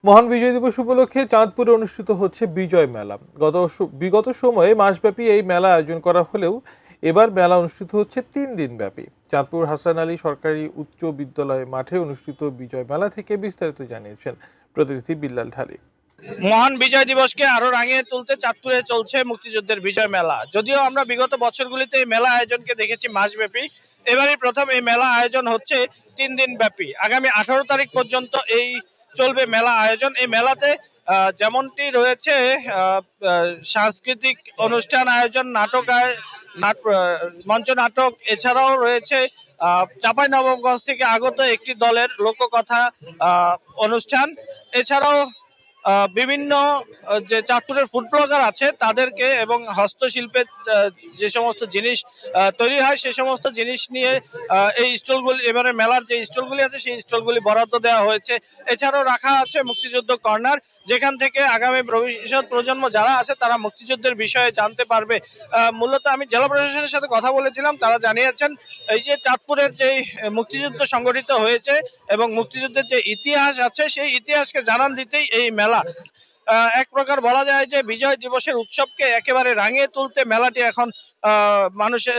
মহান বিজয় দিবস উপলক্ষে চাঁদপুরে অনুষ্ঠিত হচ্ছে বিজয় মেলা। বিগত সময়ে মাসব্যাপী এই মেলা আয়োজন করা হলেও এবার মেলা অনুষ্ঠিত হচ্ছে 3 দিন ব্যাপী। চাঁদপুর হাসান আলী সরকারি উচ্চ বিদ্যালয় মাঠে অনুষ্ঠিত বিজয় মেলা থেকে বিস্তারিত জানিয়েছেন প্রতিনিধি বিল্লাল ঢালি। মহান বিজয় দিবসকে আরো রাঙিয়ে তুলতে চাঁদপুরে চলছে মুক্তিযুদ্ধের বিজয় মেলা। যদিও আমরা বিগত বছরগুলিতে এই মেলা আয়োজনকে দেখেছি মাসব্যাপী, এবারই প্রথম এই মেলা আয়োজন হচ্ছে 3 দিন ব্যাপী। আগামী 18 তারিখ পর্যন্ত এই চলবে মেলা আয়োজন। এই মেলাতে যেমনটি রয়েছে সাংস্কৃতিক অনুষ্ঠান আয়োজন, মঞ্চ নাটক, এছাড়াও রয়েছে চাঁপাইনবাবগঞ্জ থেকে আগত একটি দলের লোককথা অনুষ্ঠান। এছাড়াও বিভিন্ন যে চাঁদপুরের ফুড ব্লগার আছে তাদেরকে এবং হস্তশিল্পের যে সমস্ত জিনিস তৈরি হয় সে সমস্ত জিনিস নিয়ে এই স্টলগুলি, এবারে মেলার যে স্টলগুলি আছে সেই স্টলগুলি বরাদ্দ দেওয়া হয়েছে। এছাড়াও রাখা আছে মুক্তিযুদ্ধ কর্নার, যেখান থেকে আগামী ভবিষ্যৎ প্রজন্ম যারা আছে তারা মুক্তিযুদ্ধের বিষয়ে জানতে পারবে। মূলত আমি জেলা প্রশাসনের সাথে কথা বলেছিলাম, তারা জানিয়েছেন এই যে চাঁদপুরের যে মুক্তিযুদ্ধ সংগঠিত হয়েছে এবং মুক্তিযুদ্ধের যে ইতিহাস আছে সেই ইতিহাসকে জানান দিতেই এই মেলা। এক প্রকার বলা যায় যে বিজয় দিবসের উৎসবকে একেবারে রাঙিয়ে তুলতে মেলাটি এখন মানুষের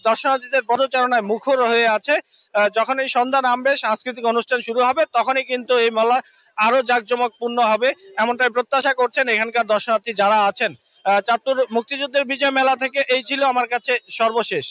দর্শনার্থীদের পদচারণায় মুখর হয়ে আছে। যখন এই সন্ধ্যা নামবে, সাংস্কৃতিক অনুষ্ঠান শুরু হবে, তখনই কিন্তু এই মেলা আরো জাঁকজমকপূর্ণ হবে এমনটাই প্রত্যাশা করছেন এখানকার দর্শনার্থী যারা আছেন। চাঁদপুর মুক্তিযুদ্ধের বিজয় মেলা থেকে এই ছিল আমার কাছে সর্বশেষ।